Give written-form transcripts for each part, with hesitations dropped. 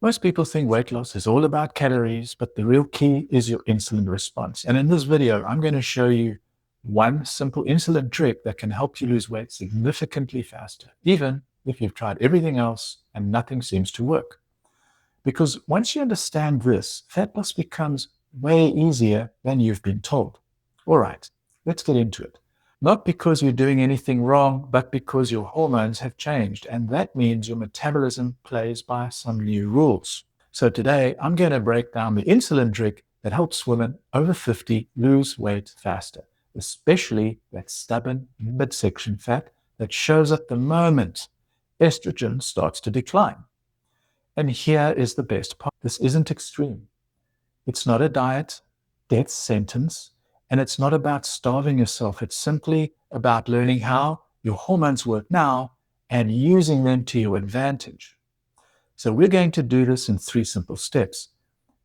Most people think weight loss is all about calories, but the real key is your insulin response. And in this video, I'm going to show you one simple insulin trick that can help you lose weight significantly faster, even if you've tried everything else and nothing seems to work. Because once you understand this, fat loss becomes way easier than you've been told. All right, let's get into it. Not because you're doing anything wrong, but because your hormones have changed, and that means your metabolism plays by some new rules. So today, I'm going to break down the insulin trick that helps women over 50 lose weight faster, especially that stubborn midsection fat that shows up the moment estrogen starts to decline. And here is the best part. This isn't extreme. It's not a diet, death sentence, and it's not about starving yourself. It's simply about learning how your hormones work now and using them to your advantage. So we're going to do this in 3 simple steps.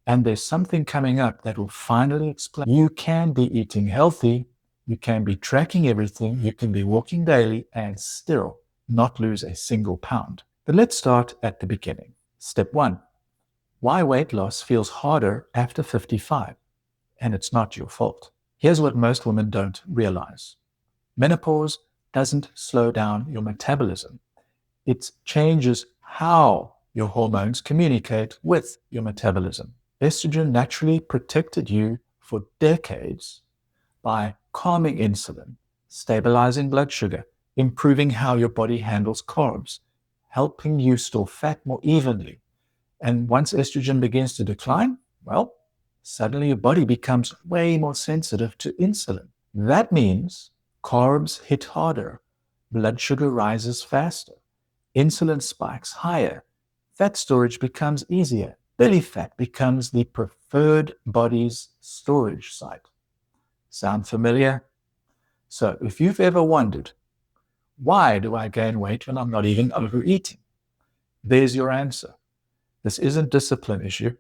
And there's something coming up that will finally explain. You can be eating healthy, you can be tracking everything, you can be walking daily and still not lose a single pound. But let's start at the beginning. Step 1. Why weight loss feels harder after 55, and it's not your fault. Here's what most women don't realize. Menopause doesn't slow down your metabolism. It changes how your hormones communicate with your metabolism. Estrogen naturally protected you for decades by calming insulin, stabilizing blood sugar, improving how your body handles carbs, helping you store fat more evenly. And once estrogen begins to decline, well, suddenly your body becomes way more sensitive to insulin. That means carbs hit harder, blood sugar rises faster, insulin spikes higher, fat storage becomes easier, belly fat becomes the preferred body's storage site. Sound familiar? So if you've ever wondered, why do I gain weight when I'm not even overeating? There's your answer. This isn't a discipline issue.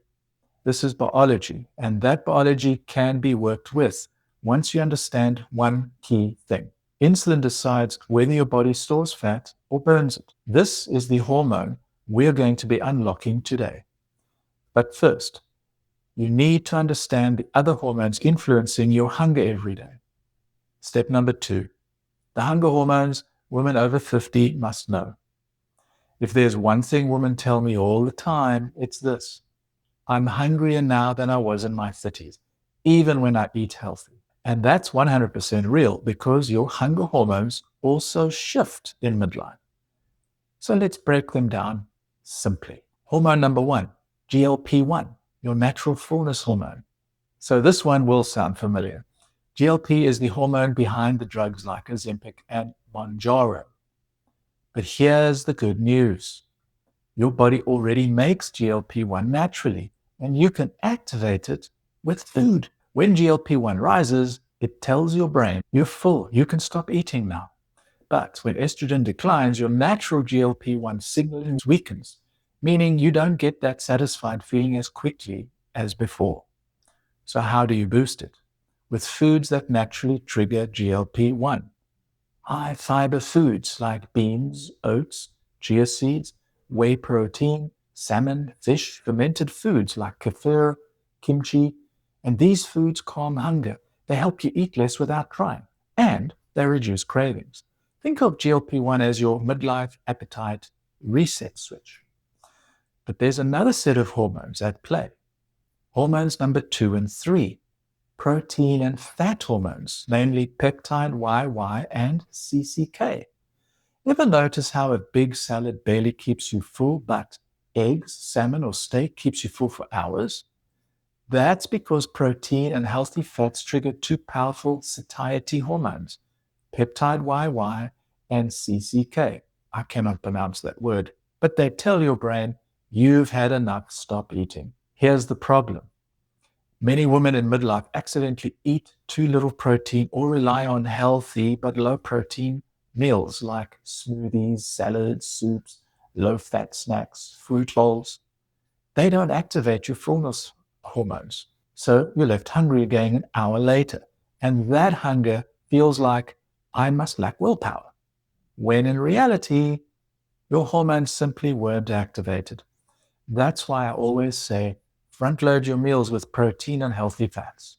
This is biology, and that biology can be worked with once you understand one key thing. Insulin decides whether your body stores fat or burns it. This is the hormone we're going to be unlocking today. But first, you need to understand the other hormones influencing your hunger every day. Step number 2. The hunger hormones women over 50 must know. If there's one thing women tell me all the time, it's this. I'm hungrier now than I was in my 30s, even when I eat healthy. And that's 100% real because your hunger hormones also shift in midlife. So let's break them down simply. Hormone number 1, GLP-1, your natural fullness hormone. So this one will sound familiar. GLP is the hormone behind the drugs like Ozempic and Mounjaro. But here's the good news. Your body already makes GLP-1 naturally, and you can activate it with food. When GLP-1 rises, it tells your brain, you're full, you can stop eating now. But when estrogen declines, your natural GLP-1 signaling weakens, meaning you don't get that satisfied feeling as quickly as before. So how do you boost it? With foods that naturally trigger GLP-1. High fiber foods like beans, oats, chia seeds, whey protein, salmon, fish, fermented foods like kefir, kimchi, and these foods calm hunger. They help you eat less without trying, and they reduce cravings. Think of GLP-1 as your midlife appetite reset switch. But there's another set of hormones at play. Hormones number 2 and 3, protein and fat hormones, namely peptide YY and CCK. Ever notice how a big salad barely keeps you full, but eggs, salmon, or steak keeps you full for hours? That's because protein and healthy fats trigger 2 powerful satiety hormones, peptide YY and CCK. I cannot pronounce that word, but they tell your brain, you've had enough, stop eating. Here's the problem. Many women in midlife accidentally eat too little protein or rely on healthy but low protein meals like smoothies, salads, soups, low-fat snacks, fruit bowls. They don't activate your fullness hormones, so you're left hungry again an hour later. And that hunger feels like, I must lack willpower, when in reality, your hormones simply weren't activated. That's why I always say front load your meals with protein and healthy fats.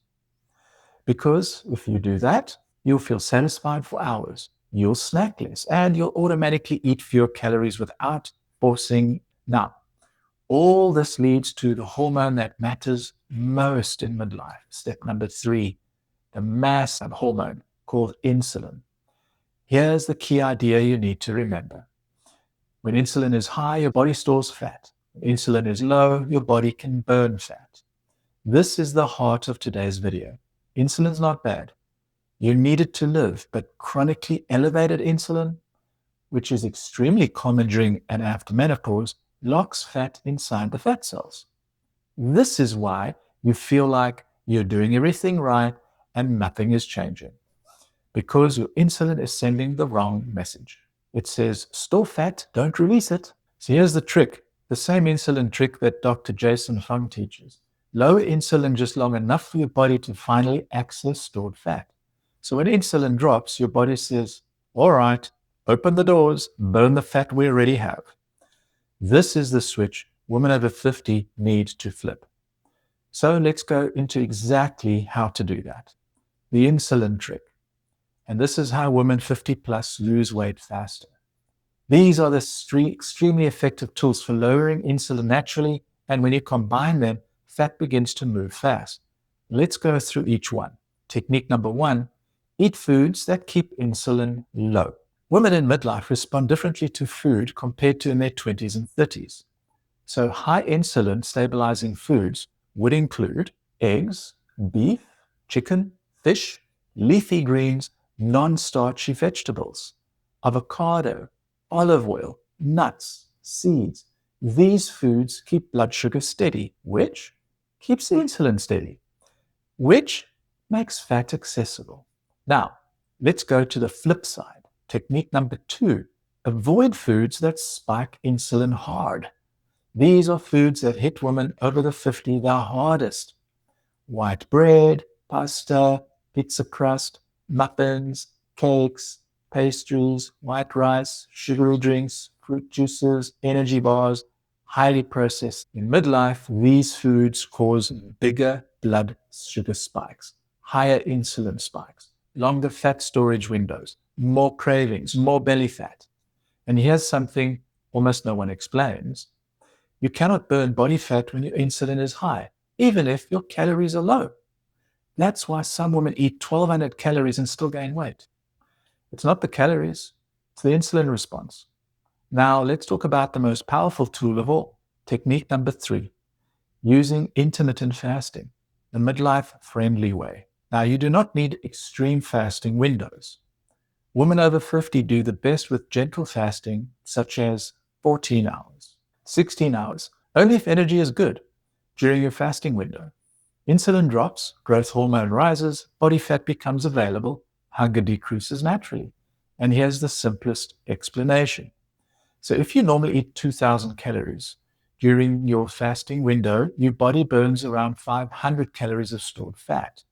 Because if you do that, you'll feel satisfied for hours, you'll snack less, and you'll automatically eat fewer calories without forcing. Now, all this leads to the hormone that matters most in midlife. Step number 3, the mass hormone called insulin. Here's the key idea you need to remember. When insulin is high, your body stores fat. When insulin is low, your body can burn fat. This is the heart of today's video. Insulin's not bad. You need it to live, but chronically elevated insulin, which is extremely common during and after menopause, locks fat inside the fat cells. This is why you feel like you're doing everything right and nothing is changing. Because your insulin is sending the wrong message. It says, store fat, don't release it. So here's the trick, the same insulin trick that Dr. Jason Fung teaches. Lower insulin just long enough for your body to finally access stored fat. So when insulin drops, your body says, all right, open the doors, burn the fat we already have. This is the switch women over 50 need to flip. So let's go into exactly how to do that. The insulin trick. And this is how women 50 plus lose weight faster. These are the extremely effective tools for lowering insulin naturally, and when you combine them, fat begins to move fast. Let's go through each one. Technique number 1, eat foods that keep insulin low. Women in midlife respond differently to food compared to in their 20s and 30s. So high insulin stabilizing foods would include eggs, beef, chicken, fish, leafy greens, non-starchy vegetables, avocado, olive oil, nuts, seeds. These foods keep blood sugar steady, which keeps insulin steady, which makes fat accessible. Now, let's go to the flip side. Technique number 2, avoid foods that spike insulin hard. These are foods that hit women over the 50 the hardest. White bread, pasta, pizza crust, muffins, cakes, pastries, white rice, sugary drinks, fruit juices, energy bars, highly processed. In midlife, these foods cause bigger blood sugar spikes, higher insulin spikes, longer fat storage windows, more cravings, more belly fat. And here's something almost no one explains. You cannot burn body fat when your insulin is high, even if your calories are low. That's why some women eat 1,200 calories and still gain weight. It's not the calories, it's the insulin response. Now let's talk about the most powerful tool of all, technique number 3, using intermittent fasting, the midlife-friendly way. Now you do not need extreme fasting windows. Women over 50 do the best with gentle fasting, such as 14 hours, 16 hours, only if energy is good during your fasting window. Insulin drops, growth hormone rises, body fat becomes available, hunger decreases naturally. And here's the simplest explanation. So if you normally eat 2,000 calories during your fasting window, your body burns around 500 calories of stored fat.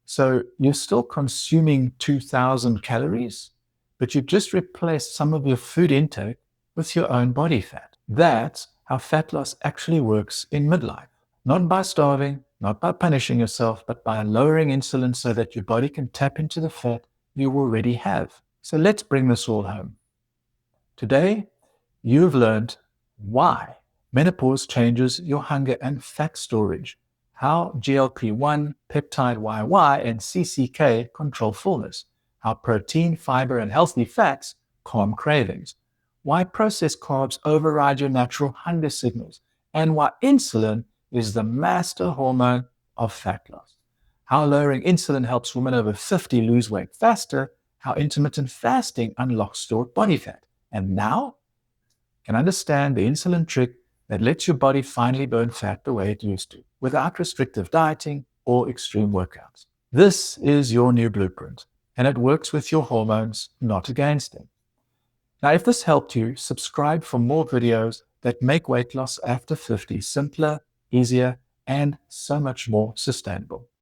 So you're still consuming 2,000 calories, but you've just replaced some of your food intake with your own body fat. That's how fat loss actually works in midlife. Not by starving, not by punishing yourself, but by lowering insulin so that your body can tap into the fat you already have. So let's bring this all home. Today, you've learned why menopause changes your hunger and fat storage, how GLP-1, peptide YY, and CCK control fullness, how protein, fiber, and healthy fats calm cravings, why processed carbs override your natural hunger signals, and why insulin is the master hormone of fat loss, how lowering insulin helps women over 50 lose weight faster, how intermittent fasting unlocks stored body fat, and now you can understand the insulin trick that lets your body finally burn fat the way it used to, without restrictive dieting or extreme workouts. This is your new blueprint, and it works with your hormones, not against them. Now, if this helped you, subscribe for more videos that make weight loss after 50 simpler, easier, and so much more sustainable.